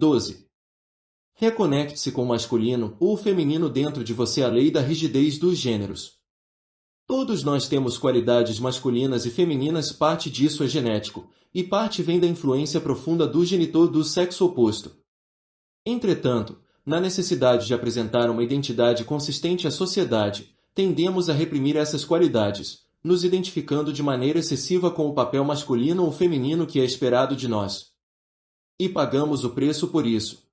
12. Reconecte-se com o masculino ou o feminino dentro de você, a lei da rigidez dos gêneros. Todos nós temos qualidades masculinas e femininas, parte disso é genético, e parte vem da influência profunda do genitor do sexo oposto. Entretanto, na necessidade de apresentar uma identidade consistente à sociedade, tendemos a reprimir essas qualidades, nos identificando de maneira excessiva com o papel masculino ou feminino que é esperado de nós. E pagamos o preço por isso.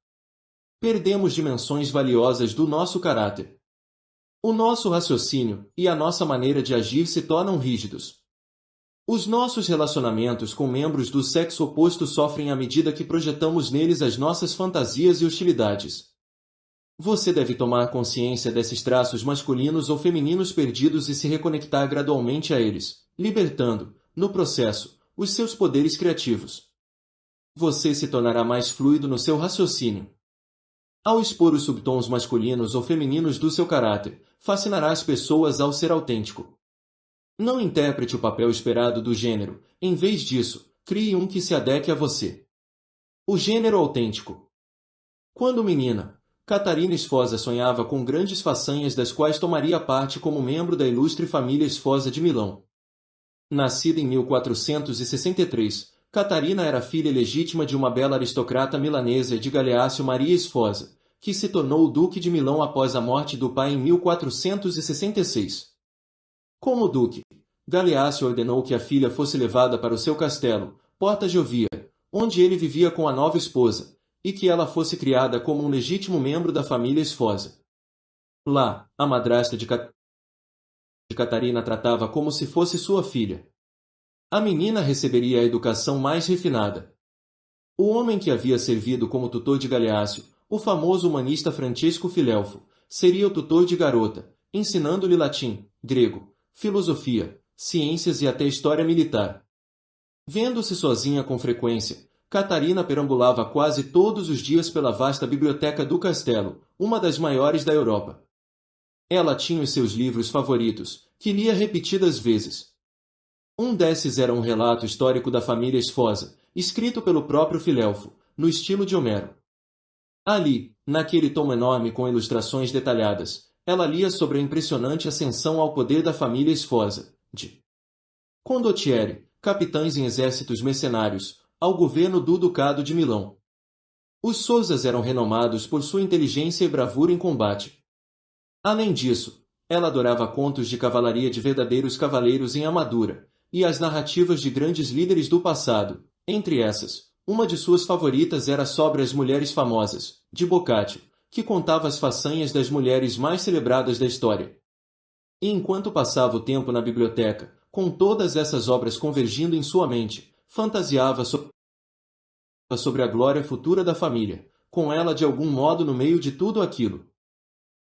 Perdemos dimensões valiosas do nosso caráter. O nosso raciocínio e a nossa maneira de agir se tornam rígidos. Os nossos relacionamentos com membros do sexo oposto sofrem à medida que projetamos neles as nossas fantasias e hostilidades. Você deve tomar consciência desses traços masculinos ou femininos perdidos e se reconectar gradualmente a eles, libertando, no processo, os seus poderes criativos. Você se tornará mais fluido no seu raciocínio. Ao expor os subtons masculinos ou femininos do seu caráter, fascinará as pessoas ao ser autêntico. Não interprete o papel esperado do gênero, em vez disso, crie um que se adeque a você. O gênero autêntico. Quando menina, Catarina Sforza sonhava com grandes façanhas das quais tomaria parte como membro da ilustre família Sforza de Milão. Nascida em 1463, Catarina era filha legítima de uma bela aristocrata milanesa de Galeácio Maria Sforza, que se tornou o duque de Milão após a morte do pai em 1466. Como duque, Galeácio ordenou que a filha fosse levada para o seu castelo, Porta Giovia, onde ele vivia com a nova esposa, e que ela fosse criada como um legítimo membro da família Sforza. Lá, a madrasta de Catarina tratava como se fosse sua filha. A menina receberia a educação mais refinada. O homem que havia servido como tutor de Galeácio, o famoso humanista Francesco Filelfo, seria o tutor de garota, ensinando-lhe latim, grego, filosofia, ciências e até história militar. Vendo-se sozinha com frequência, Catarina perambulava quase todos os dias pela vasta biblioteca do castelo, uma das maiores da Europa. Ela tinha os seus livros favoritos, que lia repetidas vezes. Um desses era um relato histórico da família Sforza, escrito pelo próprio Filelfo, no estilo de Homero. Ali, naquele tomo enorme com ilustrações detalhadas, ela lia sobre a impressionante ascensão ao poder da família Sforza, de condottieri, capitães em exércitos mercenários, ao governo do Ducado de Milão. Os Sorzas eram renomados por sua inteligência e bravura em combate. Além disso, ela adorava contos de cavalaria de verdadeiros cavaleiros em armadura, e as narrativas de grandes líderes do passado. Entre essas, uma de suas favoritas era sobre as mulheres famosas, de Boccaccio, que contava as façanhas das mulheres mais celebradas da história. E enquanto passava o tempo na biblioteca, com todas essas obras convergindo em sua mente, fantasiava sobre a glória futura da família, com ela de algum modo no meio de tudo aquilo.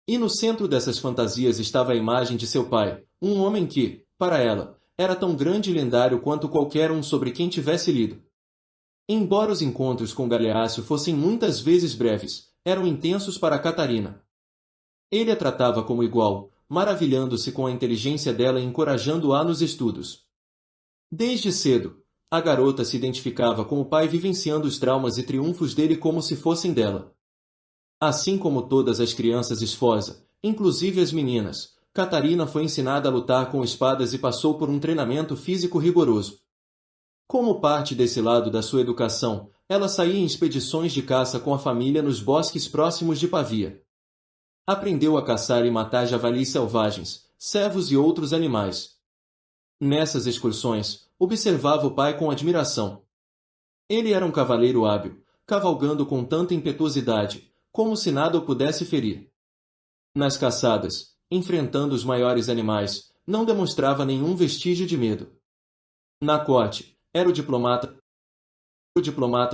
E no centro dessas fantasias estava a imagem de seu pai, um homem que, para ela, era tão grande e lendário quanto qualquer um sobre quem tivesse lido. Embora os encontros com Galeácio fossem muitas vezes breves, eram intensos para Catarina. Ele a tratava como igual, maravilhando-se com a inteligência dela e encorajando-a nos estudos. Desde cedo, a garota se identificava com o pai, vivenciando os traumas e triunfos dele como se fossem dela. Assim como todas as crianças Sforza, inclusive as meninas, Catarina foi ensinada a lutar com espadas e passou por um treinamento físico rigoroso. Como parte desse lado da sua educação, ela saía em expedições de caça com a família nos bosques próximos de Pavia. Aprendeu a caçar e matar javalis selvagens, cervos e outros animais. Nessas excursões, observava o pai com admiração. Ele era um cavaleiro hábil, cavalgando com tanta impetuosidade, como se nada o pudesse ferir. Nas caçadas, enfrentando os maiores animais, não demonstrava nenhum vestígio de medo. Na corte, era o diplomata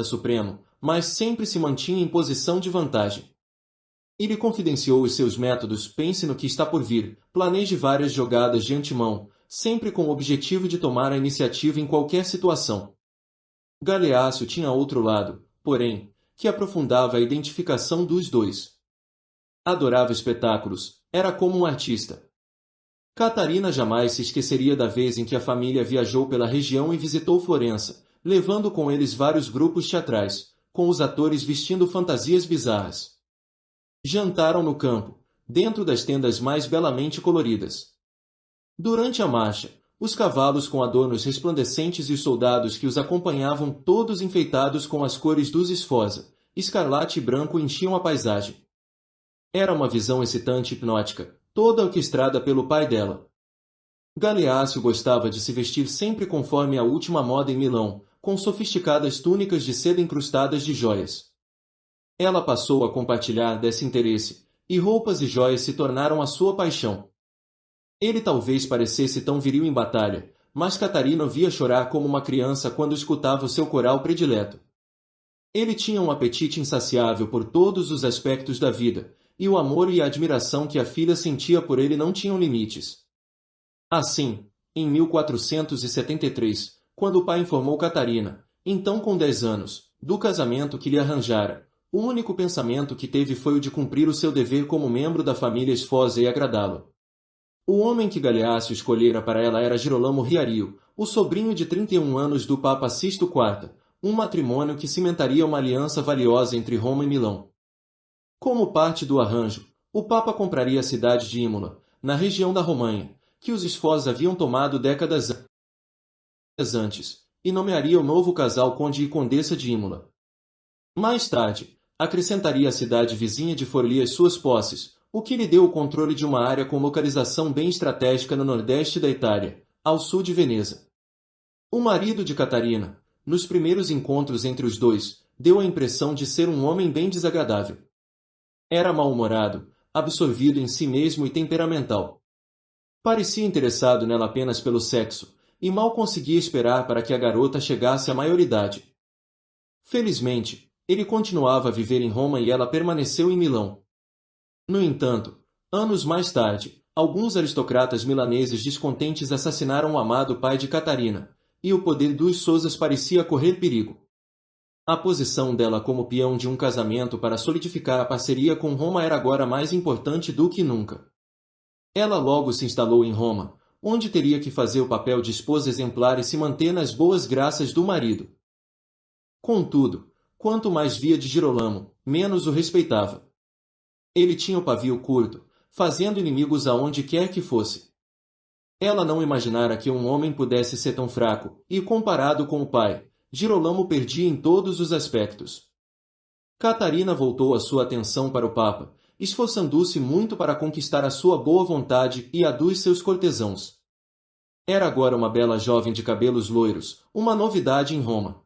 supremo, mas sempre se mantinha em posição de vantagem. Ele confidenciou os seus métodos, pense no que está por vir, planeje várias jogadas de antemão, sempre com o objetivo de tomar a iniciativa em qualquer situação. Galeácio tinha outro lado, porém, que aprofundava a identificação dos dois. Adorava espetáculos, era como um artista. Catarina jamais se esqueceria da vez em que a família viajou pela região e visitou Florença, levando com eles vários grupos teatrais, com os atores vestindo fantasias bizarras. Jantaram no campo, dentro das tendas mais belamente coloridas. Durante a marcha, os cavalos com adornos resplandecentes e os soldados que os acompanhavam todos enfeitados com as cores dos esfosa, escarlate e branco enchiam a paisagem. Era uma visão excitante e hipnótica, toda orquestrada pelo pai dela. Galeácio gostava de se vestir sempre conforme a última moda em Milão, com sofisticadas túnicas de seda incrustadas de joias. Ela passou a compartilhar desse interesse, e roupas e joias se tornaram a sua paixão. Ele talvez parecesse tão viril em batalha, mas Catarina via chorar como uma criança quando escutava o seu coral predileto. Ele tinha um apetite insaciável por todos os aspectos da vida, e o amor e a admiração que a filha sentia por ele não tinham limites. Assim, em 1473, quando o pai informou Catarina, então com 10 anos, do casamento que lhe arranjara, o único pensamento que teve foi o de cumprir o seu dever como membro da família Sfosa e agradá-lo. O homem que Galeácio escolhera para ela era Girolamo Riario, o sobrinho de 31 anos do Papa Sisto IV, um matrimônio que cimentaria uma aliança valiosa entre Roma e Milão. Como parte do arranjo, o Papa compraria a cidade de Imola, na região da Romanha, que os Sfosa haviam tomado décadas antes, e nomearia o novo casal conde e condessa de Imola. Mais tarde, acrescentaria a cidade vizinha de Forlì às suas posses, o que lhe deu o controle de uma área com localização bem estratégica no nordeste da Itália, ao sul de Veneza. O marido de Catarina, nos primeiros encontros entre os dois, deu a impressão de ser um homem bem desagradável. Era mal-humorado, absorvido em si mesmo e temperamental. Parecia interessado nela apenas pelo sexo, e mal conseguia esperar para que a garota chegasse à maioridade. Felizmente, ele continuava a viver em Roma e ela permaneceu em Milão. No entanto, anos mais tarde, alguns aristocratas milaneses descontentes assassinaram o amado pai de Catarina, e o poder dos Sousas parecia correr perigo. A posição dela como peão de um casamento para solidificar a parceria com Roma era agora mais importante do que nunca. Ela logo se instalou em Roma, onde teria que fazer o papel de esposa exemplar e se manter nas boas graças do marido. Contudo, quanto mais via de Girolamo, menos o respeitava. Ele tinha o pavio curto, fazendo inimigos aonde quer que fosse. Ela não imaginara que um homem pudesse ser tão fraco, e comparado com o pai, Girolamo perdia em todos os aspectos. Catarina voltou a sua atenção para o Papa, esforçando-se muito para conquistar a sua boa vontade e a dos seus cortesãos. Era agora uma bela jovem de cabelos loiros, uma novidade em Roma.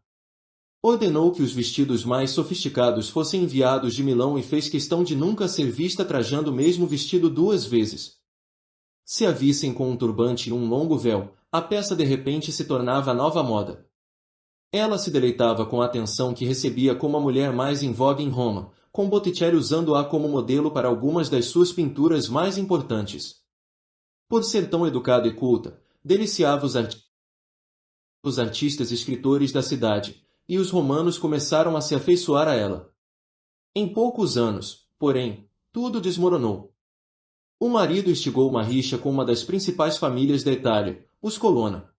Ordenou que os vestidos mais sofisticados fossem enviados de Milão e fez questão de nunca ser vista trajando o mesmo vestido 2 vezes. Se a vissem com um turbante e um longo véu, a peça de repente se tornava a nova moda. Ela se deleitava com a atenção que recebia como a mulher mais em voga em Roma, com Botticelli usando-a como modelo para algumas das suas pinturas mais importantes. Por ser tão educada e culta, deliciava os artistas e escritores da cidade, e os romanos começaram a se afeiçoar a ela. Em poucos anos, porém, tudo desmoronou. O marido instigou uma rixa com uma das principais famílias da Itália, os Colonna.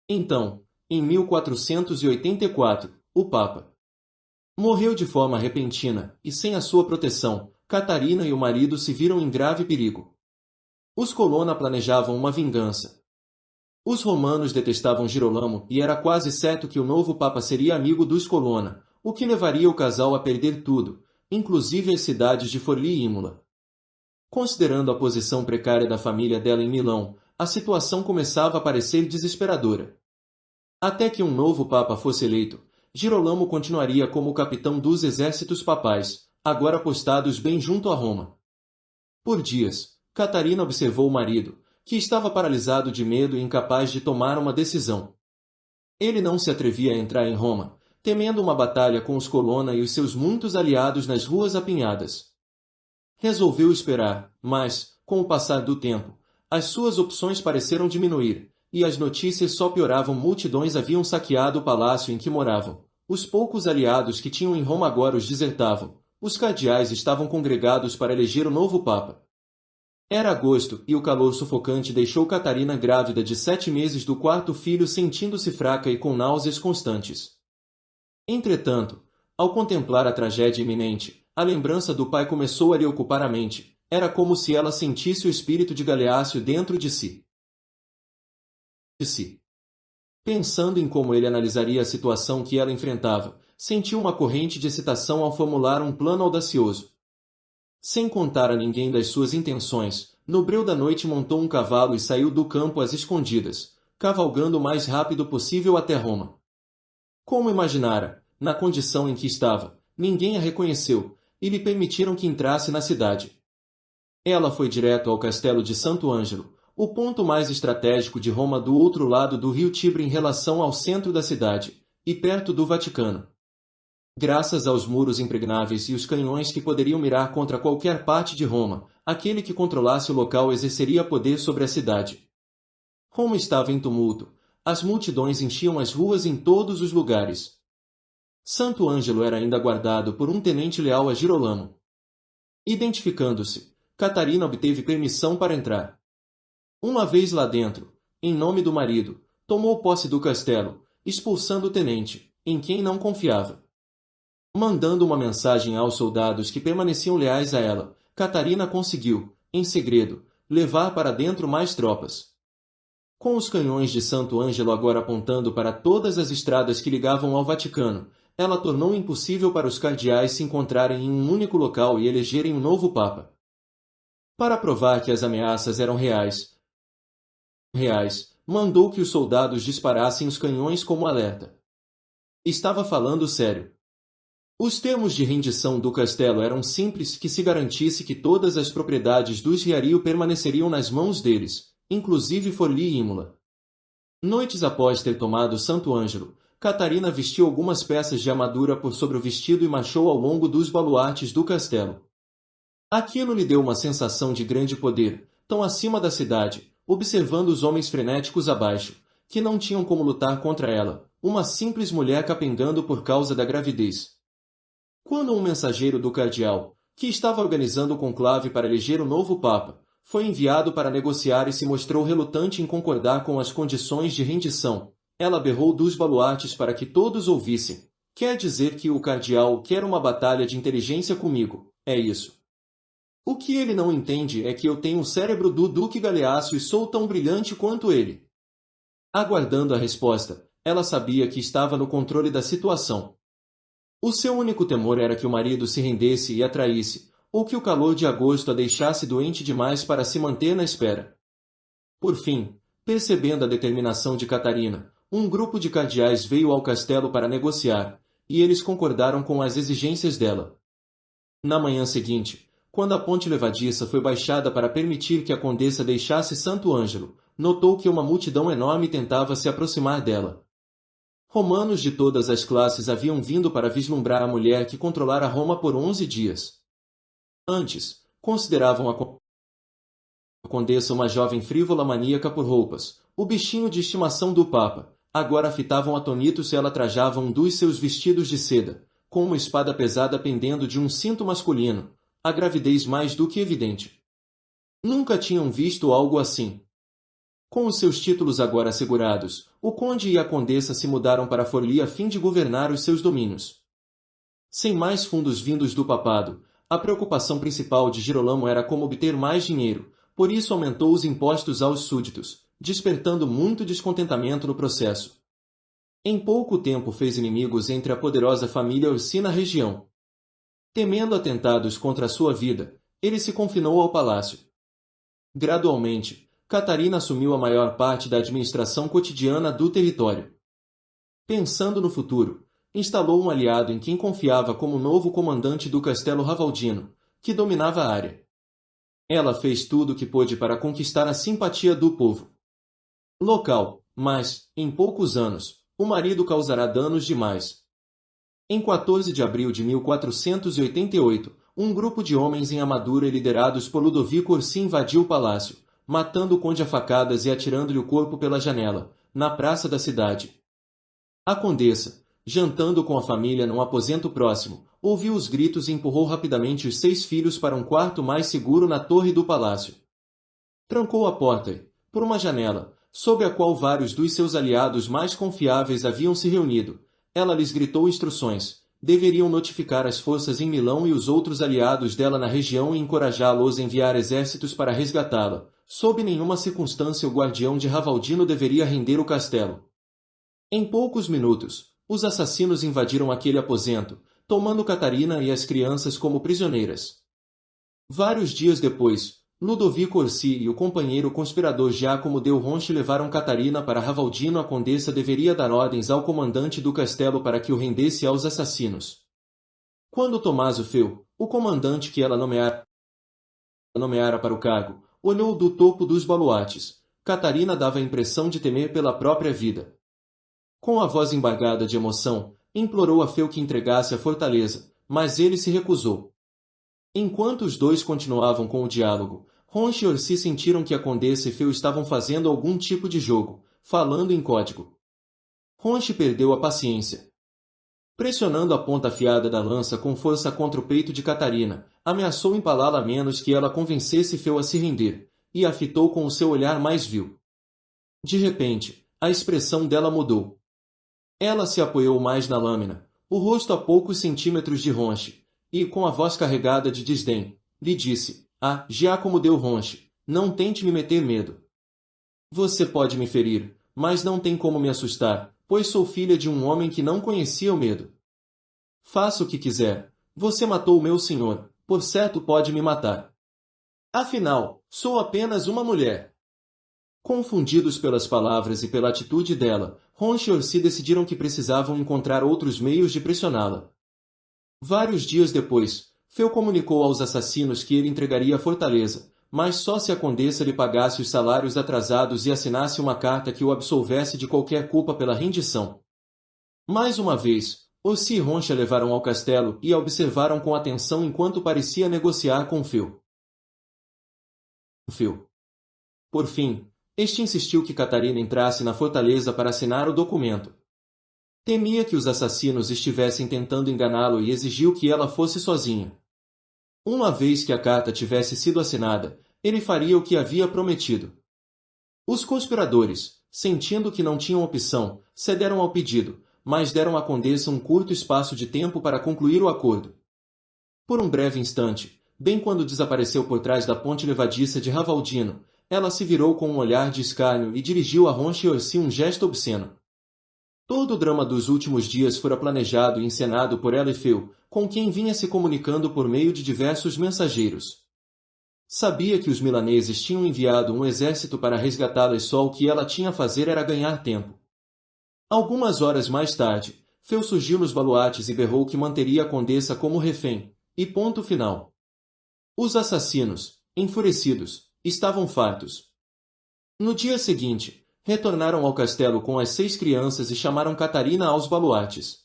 Então, em 1484, o Papa morreu de forma repentina, e sem a sua proteção, Catarina e o marido se viram em grave perigo. Os Colonna planejavam uma vingança. Os romanos detestavam Girolamo e era quase certo que o novo Papa seria amigo dos Colonna, o que levaria o casal a perder tudo, inclusive as cidades de Forlì e Imola. Considerando a posição precária da família dela em Milão, a situação começava a parecer desesperadora. Até que um novo Papa fosse eleito, Girolamo continuaria como capitão dos exércitos papais, agora postados bem junto a Roma. Por dias, Catarina observou o marido, que estava paralisado de medo e incapaz de tomar uma decisão. Ele não se atrevia a entrar em Roma, temendo uma batalha com os Colonna e os seus muitos aliados nas ruas apinhadas. Resolveu esperar, mas, com o passar do tempo, as suas opções pareceram diminuir, e as notícias só pioravam. Multidões haviam saqueado o palácio em que moravam. Os poucos aliados que tinham em Roma agora os desertavam. Os cardeais estavam congregados para eleger o novo Papa. Era agosto, e o calor sufocante deixou Catarina grávida de 7 meses do quarto filho, sentindo-se fraca e com náuseas constantes. Entretanto, ao contemplar a tragédia iminente, a lembrança do pai começou a lhe ocupar a mente. Era como se ela sentisse o espírito de Galeácio dentro de si. Pensando em como ele analisaria a situação que ela enfrentava, sentiu uma corrente de excitação ao formular um plano audacioso. Sem contar a ninguém das suas intenções, no breu da noite montou um cavalo e saiu do campo às escondidas, cavalgando o mais rápido possível até Roma. Como imaginara, na condição em que estava, ninguém a reconheceu, e lhe permitiram que entrasse na cidade. Ela foi direto ao castelo de Santo Ângelo, o ponto mais estratégico de Roma do outro lado do rio Tibre em relação ao centro da cidade, e perto do Vaticano. Graças aos muros impregnáveis e os canhões que poderiam mirar contra qualquer parte de Roma, aquele que controlasse o local exerceria poder sobre a cidade. Roma estava em tumulto, as multidões enchiam as ruas em todos os lugares. Santo Ângelo era ainda guardado por um tenente leal a Girolamo. Identificando-se, Catarina obteve permissão para entrar. Uma vez lá dentro, em nome do marido, tomou posse do castelo, expulsando o tenente, em quem não confiava. Mandando uma mensagem aos soldados que permaneciam leais a ela, Catarina conseguiu, em segredo, levar para dentro mais tropas. Com os canhões de Santo Ângelo agora apontando para todas as estradas que ligavam ao Vaticano, ela tornou impossível para os cardeais se encontrarem em um único local e elegerem um novo Papa. Para provar que as ameaças eram reais, mandou que os soldados disparassem os canhões como alerta. Estava falando sério. Os termos de rendição do castelo eram simples que se garantisse que todas as propriedades dos Riario permaneceriam nas mãos deles, inclusive Forli e Imola. Noites após ter tomado Santo Ângelo, Catarina vestiu algumas peças de armadura por sobre o vestido e marchou ao longo dos baluartes do castelo. Aquilo lhe deu uma sensação de grande poder, tão acima da cidade, observando os homens frenéticos abaixo, que não tinham como lutar contra ela, uma simples mulher capengando por causa da gravidez. Quando um mensageiro do cardeal, que estava organizando o conclave para eleger o novo Papa, foi enviado para negociar e se mostrou relutante em concordar com as condições de rendição, ela berrou dos baluartes para que todos ouvissem. Quer dizer que o cardeal quer uma batalha de inteligência comigo, é isso. O que ele não entende é que eu tenho o cérebro do Duque Galeácio e sou tão brilhante quanto ele. Aguardando a resposta, ela sabia que estava no controle da situação. O seu único temor era que o marido se rendesse e a traísse, ou que o calor de agosto a deixasse doente demais para se manter na espera. Por fim, percebendo a determinação de Catarina, um grupo de cardeais veio ao castelo para negociar, e eles concordaram com as exigências dela. Na manhã seguinte, quando a ponte levadiça foi baixada para permitir que a condessa deixasse Santo Ângelo, notou que uma multidão enorme tentava se aproximar dela. Romanos de todas as classes haviam vindo para vislumbrar a mulher que controlara Roma por 11 dias. Antes, consideravam a condessa uma jovem frívola maníaca por roupas, o bichinho de estimação do Papa. Agora fitavam atonitos se ela trajava um dos seus vestidos de seda, com uma espada pesada pendendo de um cinto masculino, a gravidez mais do que evidente. Nunca tinham visto algo assim. Com os seus títulos agora assegurados, o conde e a condessa se mudaram para Forli a fim de governar os seus domínios. Sem mais fundos vindos do papado, a preocupação principal de Girolamo era como obter mais dinheiro, por isso aumentou os impostos aos súditos, despertando muito descontentamento no processo. Em pouco tempo fez inimigos entre a poderosa família Orsi na região. Temendo atentados contra a sua vida, ele se confinou ao palácio. Gradualmente, Catarina assumiu a maior parte da administração cotidiana do território. Pensando no futuro, instalou um aliado em quem confiava como novo comandante do castelo Ravaldino, que dominava a área. Ela fez tudo o que pôde para conquistar a simpatia do povo local, mas, em poucos anos, o marido causará danos demais. Em 14 de abril de 1488, um grupo de homens em armadura e liderados por Ludovico Orsi invadiu o palácio, matando o conde a facadas e atirando-lhe o corpo pela janela, na praça da cidade. A condessa, jantando com a família num aposento próximo, ouviu os gritos e empurrou rapidamente os 6 filhos para um quarto mais seguro na torre do palácio. Trancou a porta e, por uma janela, sob a qual vários dos seus aliados mais confiáveis haviam se reunido, ela lhes gritou instruções, deveriam notificar as forças em Milão e os outros aliados dela na região e encorajá-los a enviar exércitos para resgatá-la. Sob nenhuma circunstância o guardião de Ravaldino deveria render o castelo. Em poucos minutos, os assassinos invadiram aquele aposento, tomando Catarina e as crianças como prisioneiras. Vários dias depois, Ludovico Orsi e o companheiro conspirador Giacomo del Ronchi levaram Catarina para Ravaldino. A condessa deveria dar ordens ao comandante do castelo para que o rendesse aos assassinos. Quando Tommaso Feu, o comandante que ela nomeara para o cargo, olhou do topo dos baluartes, Catarina dava a impressão de temer pela própria vida. Com a voz embargada de emoção, implorou a Feu que entregasse a fortaleza, mas ele se recusou. Enquanto os dois continuavam com o diálogo, Ronchi e Orsi sentiram que a condessa e Feu estavam fazendo algum tipo de jogo, falando em código. Ronchi perdeu a paciência. Pressionando a ponta afiada da lança com força contra o peito de Catarina, ameaçou empalá-la a menos que ela convencesse Feu a se render, e a fitou com o seu olhar mais vil. De repente, a expressão dela mudou. Ela se apoiou mais na lâmina, o rosto a poucos centímetros de Ronchi, e, com a voz carregada de desdém, lhe disse: "Ah, Giacomo del Ronchi, não tente me meter medo. Você pode me ferir, mas não tem como me assustar, pois sou filha de um homem que não conhecia o medo. Faça o que quiser. Você matou o meu senhor, por certo pode me matar. Afinal, sou apenas uma mulher." Confundidos pelas palavras e pela atitude dela, Ronchi e Orsi decidiram que precisavam encontrar outros meios de pressioná-la. Vários dias depois, Feu comunicou aos assassinos que ele entregaria a fortaleza, mas só se a condessa lhe pagasse os salários atrasados e assinasse uma carta que o absolvesse de qualquer culpa pela rendição. Mais uma vez, Orsi e Ronchi a levaram ao castelo e a observaram com atenção enquanto parecia negociar com Feu. Por fim, este insistiu que Catarina entrasse na fortaleza para assinar o documento. Temia que os assassinos estivessem tentando enganá-lo e exigiu que ela fosse sozinha. Uma vez que a carta tivesse sido assinada, ele faria o que havia prometido. Os conspiradores, sentindo que não tinham opção, cederam ao pedido, mas deram à condessa um curto espaço de tempo para concluir o acordo. Por um breve instante, bem quando desapareceu por trás da ponte levadiça de Ravaldino, ela se virou com um olhar de escárnio e dirigiu a Ronchi e Orsi um gesto obsceno. Todo o drama dos últimos dias fora planejado e encenado por ela e Feu, com quem vinha se comunicando por meio de diversos mensageiros. Sabia que os milaneses tinham enviado um exército para resgatá-la e só o que ela tinha a fazer era ganhar tempo. Algumas horas mais tarde, Feu surgiu nos baluartes e berrou que manteria a condessa como refém, e ponto final. Os assassinos, enfurecidos, estavam fartos. No dia seguinte, retornaram ao castelo com as 6 crianças e chamaram Catarina aos baluartes.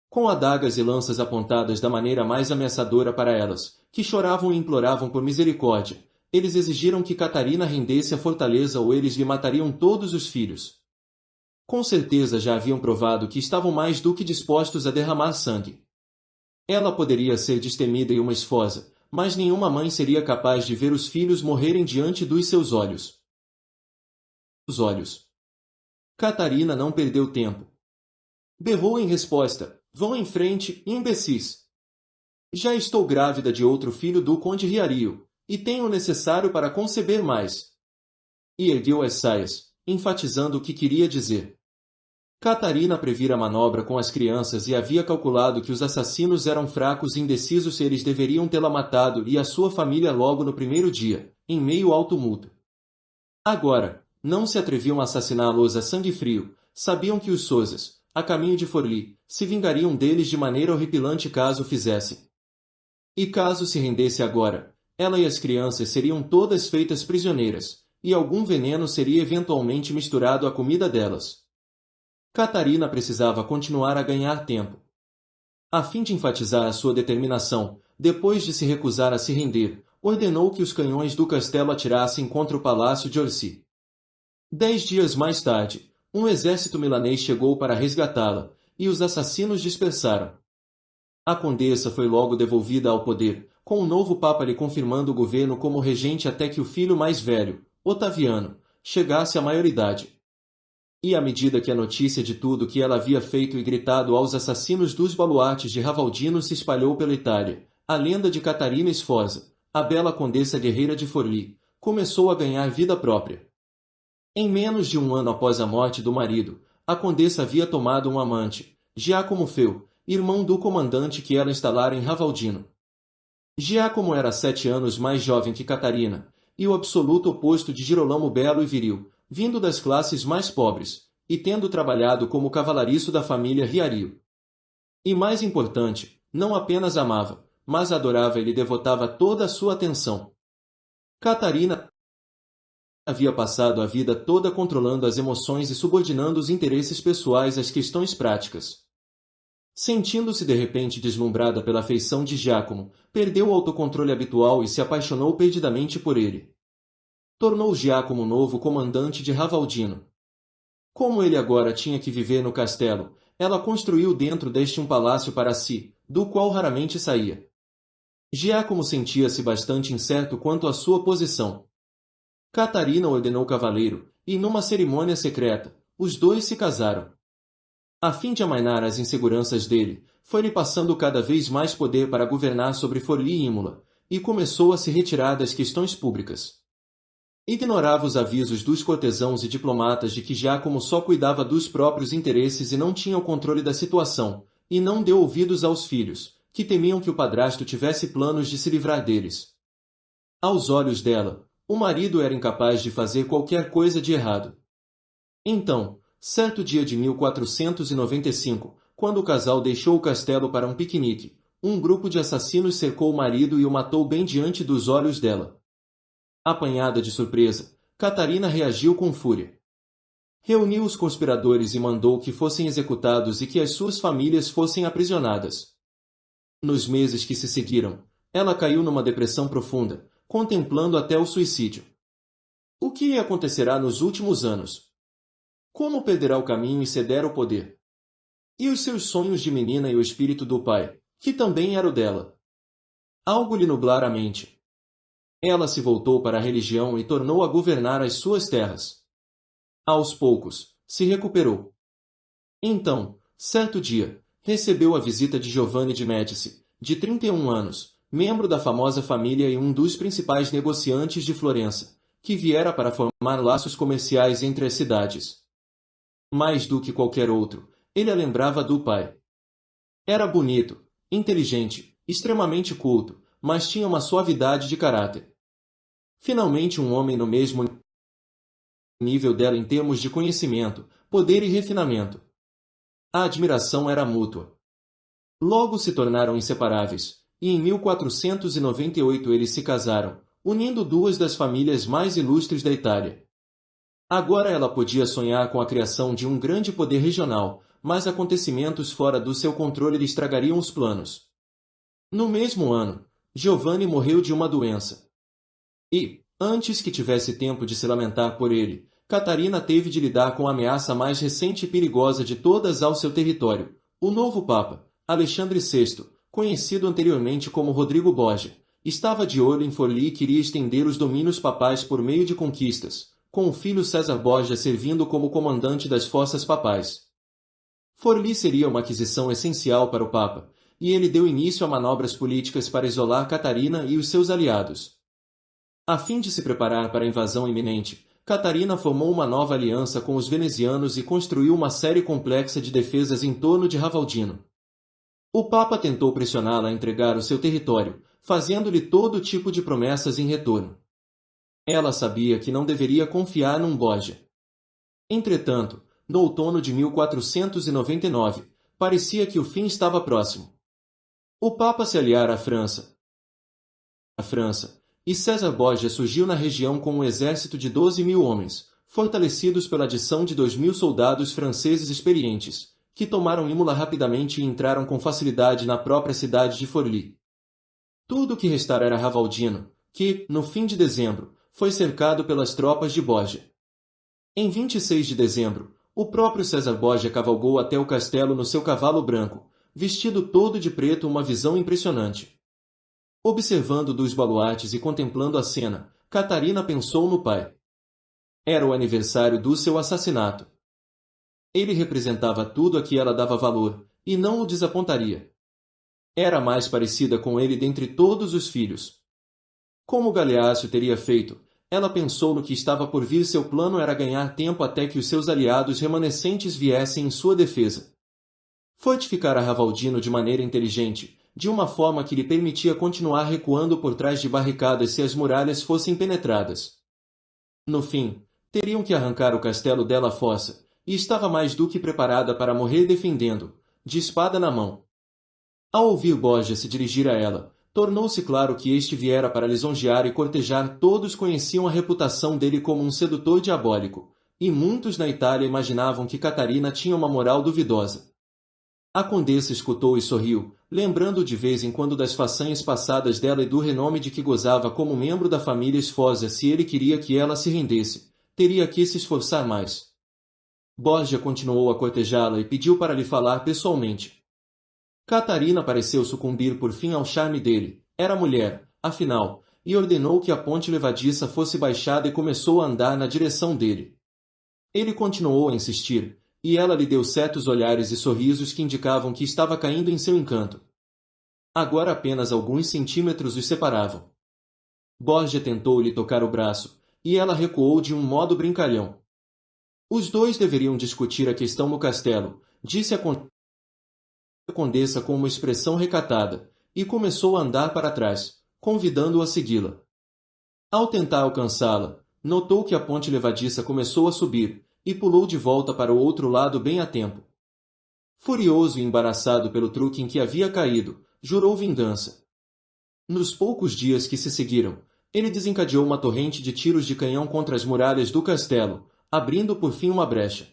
Com adagas e lanças apontadas da maneira mais ameaçadora para elas, que choravam e imploravam por misericórdia, eles exigiram que Catarina rendesse a fortaleza ou eles lhe matariam todos os filhos. Com certeza já haviam provado que estavam mais do que dispostos a derramar sangue. Ela poderia ser destemida e uma esposa, mas nenhuma mãe seria capaz de ver os filhos morrerem diante dos seus olhos. Catarina não perdeu tempo. Berrou em resposta: "Vão em frente, imbecis! Já estou grávida de outro filho do conde Riario, e tenho o necessário para conceber mais." E ergueu as saias, enfatizando o que queria dizer. Catarina previra a manobra com as crianças e havia calculado que os assassinos eram fracos e indecisos se eles deveriam tê-la matado e a sua família logo no primeiro dia, em meio ao tumulto. Agora, não se atreviam a assassiná-los a sangue frio, sabiam que os Souzas, a caminho de Forli, se vingariam deles de maneira horripilante caso o fizessem. E caso se rendesse agora, ela e as crianças seriam todas feitas prisioneiras, e algum veneno seria eventualmente misturado à comida delas. Catarina precisava continuar a ganhar tempo. A fim de enfatizar a sua determinação, depois de se recusar a se render, ordenou que os canhões do castelo atirassem contra o palácio de Orsi. 10 dias mais tarde, um exército milanês chegou para resgatá-la, e os assassinos dispersaram. A condessa foi logo devolvida ao poder, com o novo papa lhe confirmando o governo como regente até que o filho mais velho, Otaviano, chegasse à maioridade. E à medida que a notícia de tudo que ela havia feito e gritado aos assassinos dos baluartes de Ravaldino se espalhou pela Itália, a lenda de Catarina Sforza, a bela condessa guerreira de Forlì, começou a ganhar vida própria. Em menos de um ano após a morte do marido, a condessa havia tomado um amante, Giacomo Feu, irmão do comandante que ela instalara em Ravaldino. Giacomo era 7 anos mais jovem que Catarina, e o absoluto oposto de Girolamo belo e viril, vindo das classes mais pobres, e tendo trabalhado como cavalariço da família Riario. E mais importante, não apenas amava, mas adorava e lhe devotava toda a sua atenção. Catarina havia passado a vida toda controlando as emoções e subordinando os interesses pessoais às questões práticas. Sentindo-se de repente deslumbrada pela afeição de Giacomo, perdeu o autocontrole habitual e se apaixonou perdidamente por ele. Tornou Giacomo o novo comandante de Ravaldino. Como ele agora tinha que viver no castelo, ela construiu dentro deste um palácio para si, do qual raramente saía. Giacomo sentia-se bastante incerto quanto à sua posição. Catarina ordenou cavaleiro, e numa cerimônia secreta, os dois se casaram. A fim de amainar as inseguranças dele, foi-lhe passando cada vez mais poder para governar sobre Forlì e Imola, e começou a se retirar das questões públicas. Ignorava os avisos dos cortesãos e diplomatas de que Giacomo só cuidava dos próprios interesses e não tinha o controle da situação, e não deu ouvidos aos filhos, que temiam que o padrasto tivesse planos de se livrar deles. Aos olhos dela, o marido era incapaz de fazer qualquer coisa de errado. Então, certo dia de 1495, quando o casal deixou o castelo para um piquenique, um grupo de assassinos cercou o marido e o matou bem diante dos olhos dela. Apanhada de surpresa, Catarina reagiu com fúria. Reuniu os conspiradores e mandou que fossem executados e que as suas famílias fossem aprisionadas. Nos meses que se seguiram, ela caiu numa depressão profunda, contemplando até o suicídio. O que lhe acontecerá nos últimos anos? Como perderá o caminho e ceder o poder? E os seus sonhos de menina e o espírito do pai, que também era o dela? Algo lhe nublara a mente. Ela se voltou para a religião e tornou a governar as suas terras. Aos poucos, se recuperou. Então, certo dia, recebeu a visita de Giovanni de Médici, de 31 anos, membro da famosa família e um dos principais negociantes de Florença, que viera para formar laços comerciais entre as cidades. Mais do que qualquer outro, ele a lembrava do pai. Era bonito, inteligente, extremamente culto, mas tinha uma suavidade de caráter. Finalmente um homem no mesmo nível dela em termos de conhecimento, poder e refinamento. A admiração era mútua. Logo se tornaram inseparáveis, e em 1498 eles se casaram, unindo duas das famílias mais ilustres da Itália. Agora ela podia sonhar com a criação de um grande poder regional, mas acontecimentos fora do seu controle lhe estragariam os planos. No mesmo ano, Giovanni morreu de uma doença. E, antes que tivesse tempo de se lamentar por ele, Catarina teve de lidar com a ameaça mais recente e perigosa de todas ao seu território, o novo Papa, Alexandre VI, conhecido anteriormente como Rodrigo Borgia, estava de olho em Forlì e queria estender os domínios papais por meio de conquistas, com o filho César Borgia servindo como comandante das forças papais. Forlì seria uma aquisição essencial para o Papa, e ele deu início a manobras políticas para isolar Catarina e os seus aliados. A fim de se preparar para a invasão iminente, Catarina formou uma nova aliança com os venezianos e construiu uma série complexa de defesas em torno de Ravaldino. O Papa tentou pressioná-la a entregar o seu território, fazendo-lhe todo tipo de promessas em retorno. Ela sabia que não deveria confiar num Borgia. Entretanto, no outono de 1499, parecia que o fim estava próximo. O Papa se aliara à França. E César Borgia surgiu na região com um exército de 12.000 homens, fortalecidos pela adição de 2.000 soldados franceses experientes, que tomaram Imola rapidamente e entraram com facilidade na própria cidade de Forlì. Tudo o que restara era Ravaldino, que, no fim de dezembro, foi cercado pelas tropas de Borgia. Em 26 de dezembro, o próprio César Borgia cavalgou até o castelo no seu cavalo branco, vestido todo de preto, uma visão impressionante. Observando dos baluartes e contemplando a cena, Catarina pensou no pai. Era o aniversário do seu assassinato. Ele representava tudo a que ela dava valor, e não o desapontaria. Era a mais parecida com ele dentre todos os filhos. Como Galeácio teria feito, ela pensou no que estava por vir. Seu plano era ganhar tempo até que os seus aliados remanescentes viessem em sua defesa. Fortificar a Ravaldino de maneira inteligente, de uma forma que lhe permitia continuar recuando por trás de barricadas se as muralhas fossem penetradas. No fim, teriam que arrancar o castelo dela à fossa, e estava mais do que preparada para morrer defendendo, de espada na mão. Ao ouvir Borgia se dirigir a ela, tornou-se claro que este viera para lisonjear e cortejar. Todos conheciam a reputação dele como um sedutor diabólico, e muitos na Itália imaginavam que Catarina tinha uma moral duvidosa. A condessa escutou e sorriu, lembrando de vez em quando das façanhas passadas dela e do renome de que gozava como membro da família Sforzia. Se ele queria que ela se rendesse, teria que se esforçar mais. Borgia continuou a cortejá-la e pediu para lhe falar pessoalmente. Catarina pareceu sucumbir por fim ao charme dele. Era mulher, afinal, e ordenou que a ponte levadiça fosse baixada e começou a andar na direção dele. Ele continuou a insistir, e ela lhe deu certos olhares e sorrisos que indicavam que estava caindo em seu encanto. Agora apenas alguns centímetros os separavam. Borgia tentou lhe tocar o braço, e ela recuou de um modo brincalhão. Os dois deveriam discutir a questão no castelo, disse a condessa com uma expressão recatada, e começou a andar para trás, convidando-o a segui-la. Ao tentar alcançá-la, notou que a ponte levadiça começou a subir, e pulou de volta para o outro lado bem a tempo. Furioso e embaraçado pelo truque em que havia caído, jurou vingança. Nos poucos dias que se seguiram, ele desencadeou uma torrente de tiros de canhão contra as muralhas do castelo, abrindo por fim uma brecha.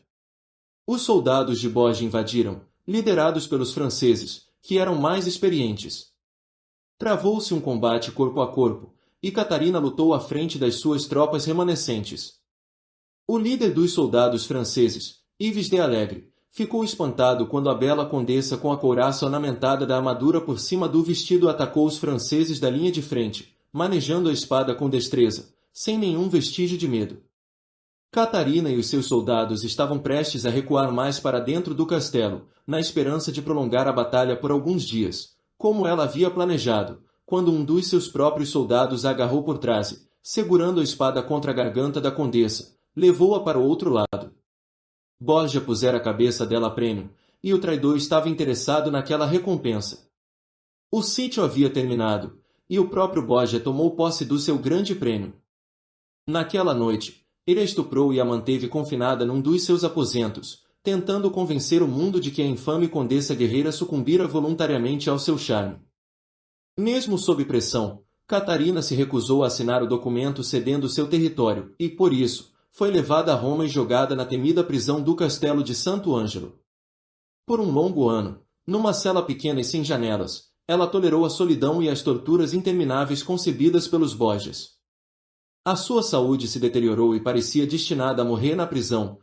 Os soldados de Borgia invadiram, liderados pelos franceses, que eram mais experientes. Travou-se um combate corpo a corpo, e Catarina lutou à frente das suas tropas remanescentes. O líder dos soldados franceses, Yves de Alegre, ficou espantado quando a bela condessa com a couraça ornamentada da armadura por cima do vestido atacou os franceses da linha de frente, manejando a espada com destreza, sem nenhum vestígio de medo. Catarina e os seus soldados estavam prestes a recuar mais para dentro do castelo, na esperança de prolongar a batalha por alguns dias, como ela havia planejado, quando um dos seus próprios soldados a agarrou por trás e, segurando a espada contra a garganta da condessa, levou-a para o outro lado. Borgia pusera a cabeça dela a prêmio, e o traidor estava interessado naquela recompensa. O sítio havia terminado, e o próprio Borgia tomou posse do seu grande prêmio. Naquela noite, ele a estuprou e a manteve confinada num dos seus aposentos, tentando convencer o mundo de que a infame condessa guerreira sucumbira voluntariamente ao seu charme. Mesmo sob pressão, Catarina se recusou a assinar o documento cedendo seu território, e, por isso, foi levada a Roma e jogada na temida prisão do Castelo de Santo Ângelo. Por um longo ano, numa cela pequena e sem janelas, ela tolerou a solidão e as torturas intermináveis concebidas pelos Borgias. A sua saúde se deteriorou e parecia destinada a morrer na prisão,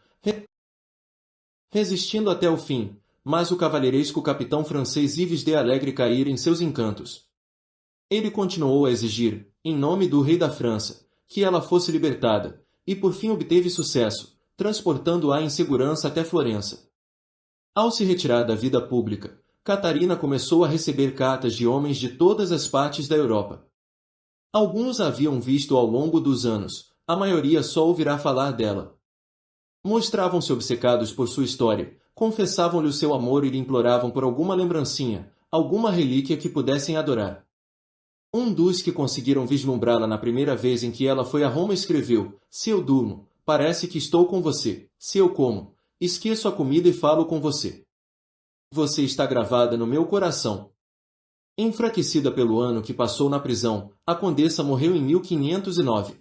resistindo até o fim, mas o cavalheiresco capitão francês Yves de Alegre caíra em seus encantos. Ele continuou a exigir, em nome do rei da França, que ela fosse libertada, e por fim obteve sucesso, transportando-a em segurança até Florença. Ao se retirar da vida pública, Catarina começou a receber cartas de homens de todas as partes da Europa. Alguns a haviam visto ao longo dos anos, a maioria só ouvirá falar dela. Mostravam-se obcecados por sua história, confessavam-lhe o seu amor e lhe imploravam por alguma lembrancinha, alguma relíquia que pudessem adorar. Um dos que conseguiram vislumbrá-la na primeira vez em que ela foi a Roma escreveu: "Se eu durmo, parece que estou com você. Se eu como, esqueço a comida e falo com você. Você está gravada no meu coração." Enfraquecida pelo ano que passou na prisão, a condessa morreu em 1509.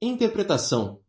Interpretação: